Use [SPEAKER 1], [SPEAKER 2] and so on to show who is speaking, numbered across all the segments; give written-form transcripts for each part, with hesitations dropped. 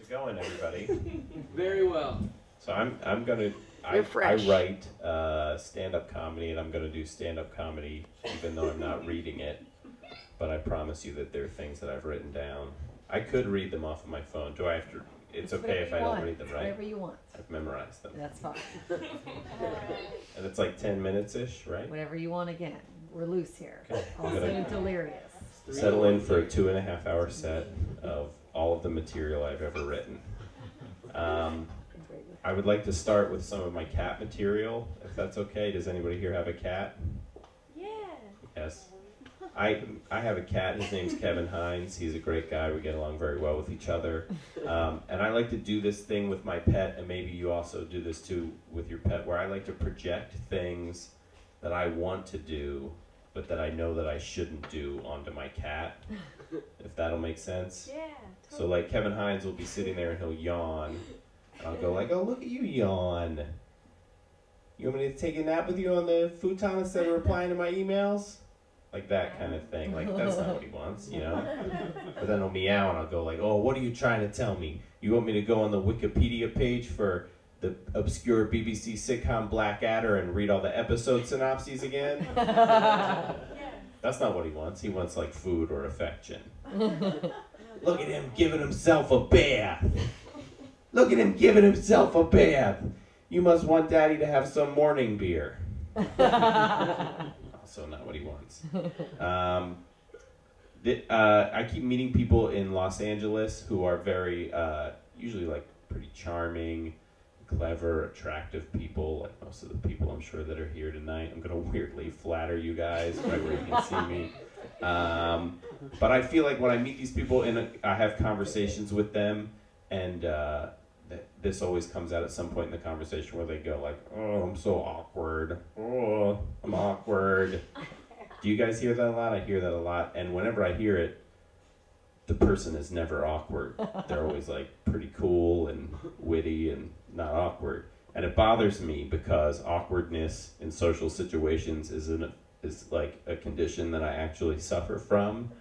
[SPEAKER 1] going, everybody?
[SPEAKER 2] Very well.
[SPEAKER 1] So I write stand-up comedy, and I'm gonna do stand-up comedy even though I'm not reading it. But I promise you that there are things that I've written down. I could read them off of my phone. Do I have to? It's okay if I don't read them, right?
[SPEAKER 3] Whatever you want.
[SPEAKER 1] I've memorized them.
[SPEAKER 3] That's fine.
[SPEAKER 1] And it's like 10 minutes-ish, right?
[SPEAKER 3] Whatever you want again. We're loose here.
[SPEAKER 1] Okay.
[SPEAKER 3] Also delirious.
[SPEAKER 1] Settle in for a 2.5-hour set of all of the material I've ever written. I would like to start with some of my cat material, if that's okay. Does anybody here have a cat?
[SPEAKER 4] Yeah.
[SPEAKER 1] Yes. I have a cat. His name's Kevin Hines. He's a great guy. We get along very well with each other. And I like to do this thing with my pet, and maybe you also do this too with your pet, where I like to project things that I want to do, but that I know that I shouldn't do onto my cat, if that'll make sense.
[SPEAKER 4] Yeah. Totally.
[SPEAKER 1] So like Kevin Hines will be sitting there and he'll yawn. And I'll go like, oh, look at you yawn. You want me to take a nap with you on the futon instead of replying to my emails? Like that kind of thing. Like, that's not what he wants, you know? But then he'll meow and I'll go like, oh, what are you trying to tell me? You want me to go on the Wikipedia page for the obscure BBC sitcom Blackadder and read all the episode synopses again?
[SPEAKER 4] Yeah.
[SPEAKER 1] That's not what he wants. He wants like food or affection. Look at him giving himself a bath. Look at him giving himself a bath. You must want Daddy to have some morning beer. Also not what he wants. I keep meeting people in Los Angeles who are very, usually like pretty charming, clever, attractive people, like most of the people I'm sure that are here tonight. I'm going to weirdly flatter you guys right where you can see me. But I feel like when I meet these people and I have conversations with them, and this always comes out at some point in the conversation where they go like, oh, I'm so awkward. Oh, I'm awkward. Do you guys hear that a lot? I hear that a lot. And whenever I hear it, the person is never awkward. They're always like pretty cool and witty and not awkward. And it bothers me because awkwardness in social situations is like a condition that I actually suffer from.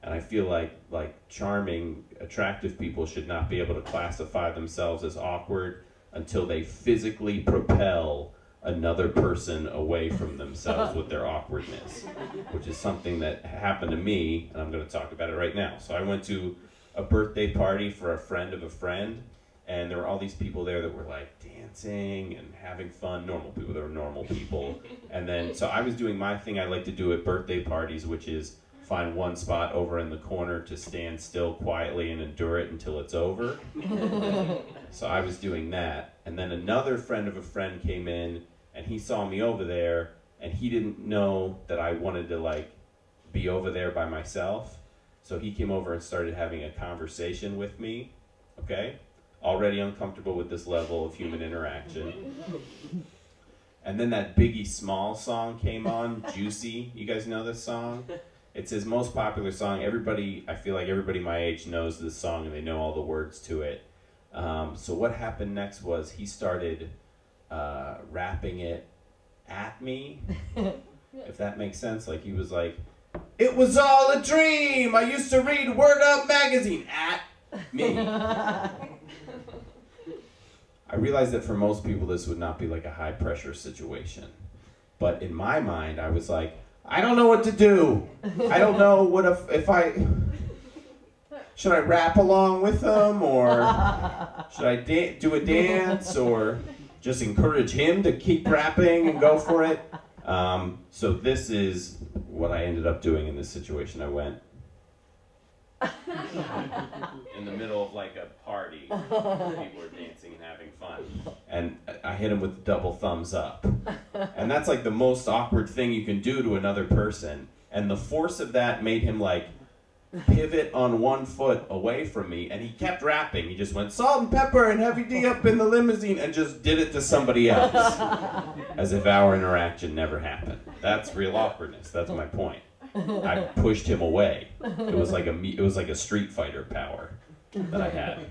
[SPEAKER 1] And I feel like charming, attractive people should not be able to classify themselves as awkward until they physically propel another person away from themselves with their awkwardness, which is something that happened to me, and I'm going to talk about it right now. So I went to a birthday party for a friend of a friend, and there were all these people there that were like dancing and having fun, normal people. They were normal people. And then, so I was doing my thing I like to do at birthday parties, which is find one spot over in the corner to stand still quietly and endure it until it's over. So I was doing that. And then another friend of a friend came in, and he saw me over there, and he didn't know that I wanted to like be over there by myself. So he came over and started having a conversation with me, okay? Already uncomfortable with this level of human interaction. And then that Biggie Smalls song came on, Juicy. You guys know this song? It's his most popular song. I feel like everybody my age knows this song and they know all the words to it. So what happened next was he started rapping it at me, if that makes sense. Like he was like, it was all a dream. I used to read Word Up magazine at me. I realized that for most people this would not be like a high pressure situation. But in my mind, I was like, I don't know what to do. I don't know what should I rap along with them, or should I do a dance, or just encourage him to keep rapping and go for it? So this is what I ended up doing in this situation. I went in the middle of like a party, people were dancing and having fun, and I hit him with double thumbs up. And that's like the most awkward thing you can do to another person, and the force of that made him like pivot on one foot away from me, and he kept rapping. He just went salt and pepper and heavy D up in the limousine and just did it to somebody else as if our interaction never happened. That's real awkwardness. That's my point. I pushed him away. It was like a Street Fighter power that I had.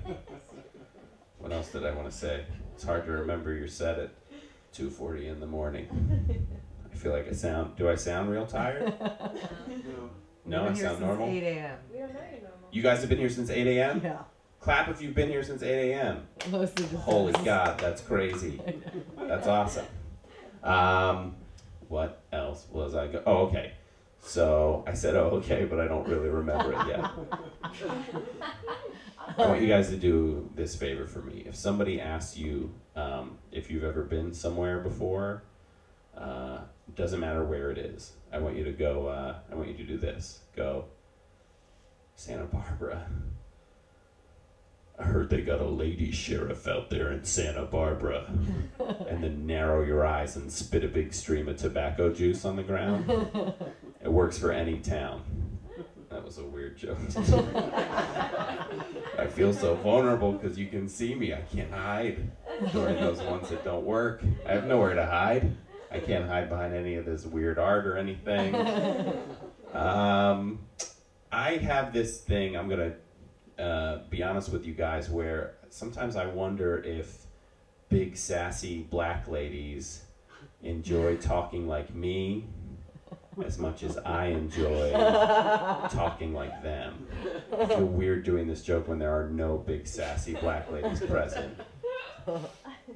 [SPEAKER 1] What else did I want to say? It's hard to remember your set at 2:40 in the morning. I feel like do I sound real tired? No, I sound normal?
[SPEAKER 3] 8 a.m.
[SPEAKER 4] We don't know you're normal.
[SPEAKER 1] You guys have been here since 8 a.m.?
[SPEAKER 3] Yeah.
[SPEAKER 1] Clap if you've been here since 8 a.m.
[SPEAKER 3] Most of the
[SPEAKER 1] Holy
[SPEAKER 3] times.
[SPEAKER 1] God, that's crazy. That's awesome. What else was I go? Oh, okay. So I said, oh, okay, but I don't really remember it yet. I want you guys to do this favor for me. If somebody asks you if you've ever been somewhere before, doesn't matter where it is. I want you to go, I want you to do this. Go, Santa Barbara. I heard they got a lady sheriff out there in Santa Barbara. And then narrow your eyes and spit a big stream of tobacco juice on the ground. It works for any town. That was a weird joke. I feel so vulnerable because you can see me. I can't hide during those ones that don't work. I have nowhere to hide. I can't hide behind any of this weird art or anything. I have this thing, I'm going to be honest with you guys, where sometimes I wonder if big sassy black ladies enjoy talking like me as much as I enjoy talking like them. I feel weird doing this joke when there are no big sassy black ladies present.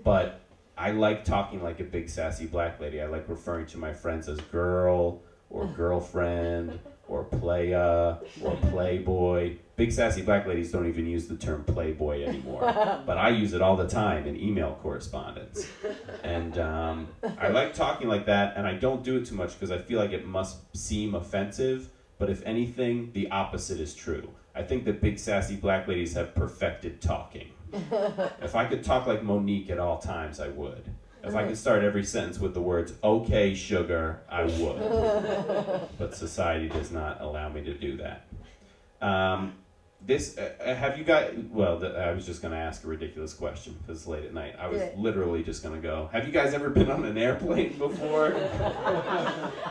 [SPEAKER 1] But I like talking like a big sassy black lady. I like referring to my friends as girl or girlfriend or playa or playboy. Big sassy black ladies don't even use the term playboy anymore, but I use it all the time in email correspondence. And I like talking like that, and I don't do it too much because I feel like it must seem offensive, but if anything, the opposite is true. I think that big sassy black ladies have perfected talking. If I could talk like Monique at all times, I would. If I could start every sentence with the words, okay, sugar, I would. But society does not allow me to do that. Have you guys, I was just going to ask a ridiculous question because it's late at night. I was literally just going to go, have you guys ever been on an airplane before?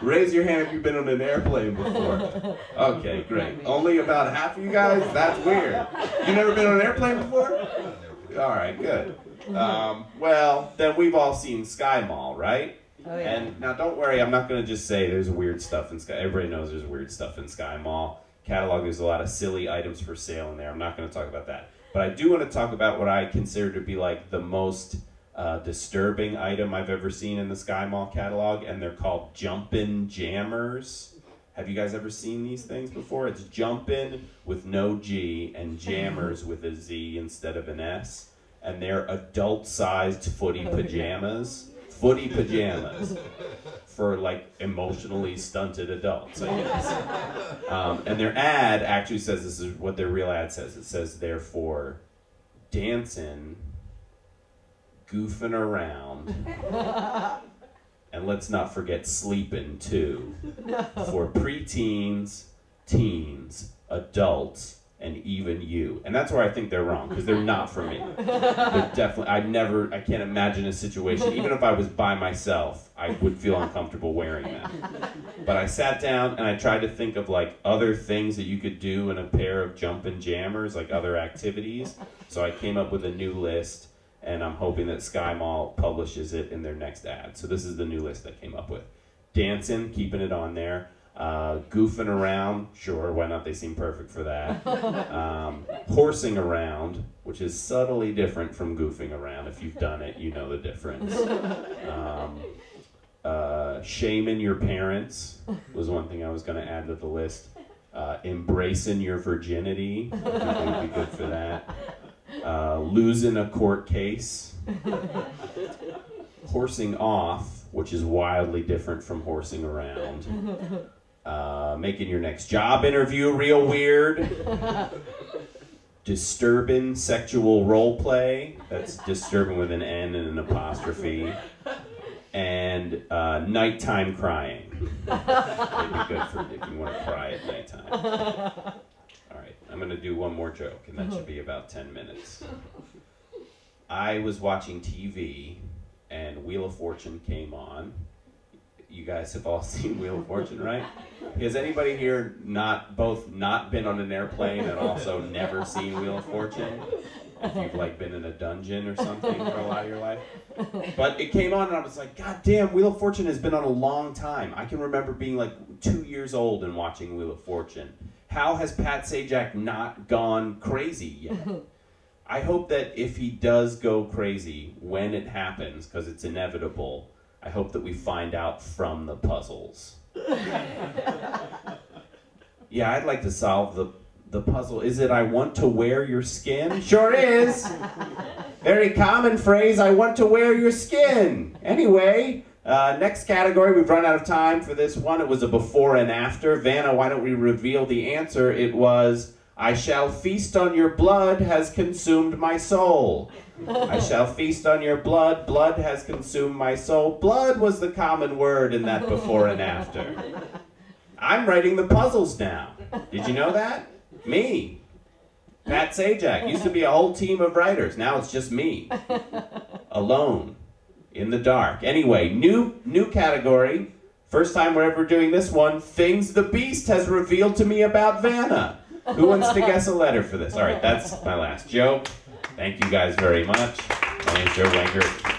[SPEAKER 1] Raise your hand if you've been on an airplane before. Okay, great. Only about half of you guys? That's weird. You never been on an airplane before? All right, good. Well, then we've all seen Sky Mall, right?
[SPEAKER 3] Oh, yeah.
[SPEAKER 1] And now don't worry, I'm not going to just say there's weird stuff in Sky. Everybody knows there's weird stuff in Sky Mall. Catalog, there's a lot of silly items for sale in there. I'm not going to talk about that. But I do want to talk about what I consider to be like the most disturbing item I've ever seen in the Sky Mall catalog, and they're called Jumpin' Jammers. Have you guys ever seen these things before? It's Jumpin' with no G and Jammers with a Z instead of an S. And they're adult-sized footy pajamas. Footy pajamas for like emotionally stunted adults, I guess. And their ad actually says, this is what their real ad says. It says they're for dancing, goofing around, and let's not forget sleeping too. For preteens, teens, adults, and even you. And that's where I think they're wrong, because they're not for me. They're definitely, I can't imagine a situation, even if I was by myself, I would feel uncomfortable wearing them. But I sat down and I tried to think of like other things that you could do in a pair of jumpin' jammers, like other activities. So I came up with a new list, and I'm hoping that Sky Mall publishes it in their next ad. So this is the new list I came up with. Dancing, keeping it on there. Goofing around, sure, why not? They seem perfect for that. Horsing around, which is subtly different from goofing around. If you've done it, you know the difference. Shaming your parents was one thing I was going to add to the list. Embracing your virginity, I think would be good for that. Losing a court case. Horsing off, which is wildly different from horsing around. Making your next job interview real weird. Disturbing sexual role play. That's disturbing with an N and an apostrophe. And nighttime crying. It'd be good for if you want to cry at nighttime. All right, I'm going to do one more joke, and that should be about 10 minutes. I was watching TV, and Wheel of Fortune came on. You guys have all seen Wheel of Fortune, right? Has anybody here not been on an airplane and also never seen Wheel of Fortune? If you've like been in a dungeon or something for a lot of your life. But it came on and I was like, God damn, Wheel of Fortune has been on a long time. I can remember being like 2 years old and watching Wheel of Fortune. How has Pat Sajak not gone crazy yet? I hope that if he does go crazy, when it happens, because it's inevitable, I hope that we find out from the puzzles. Yeah, I'd like to solve the puzzle. Is it I want to wear your skin? Sure is. Very common phrase, I want to wear your skin. Anyway, next category, we've run out of time for this one. It was a before and after. Vanna, why don't we reveal the answer? It was, I shall feast on your blood has consumed my soul. I shall feast on your blood, blood has consumed my soul. Blood was the common word in that before and after. I'm writing the puzzles now. Did you know that? Me. Pat Sajak. Used to be a whole team of writers. Now it's just me. Alone. In the dark. Anyway, new category. First time we're ever doing this one. Things the Beast has revealed to me about Vanna. Who wants to guess a letter for this? All right, that's my last joke. Thank you guys very much. My name's Joe Wengert.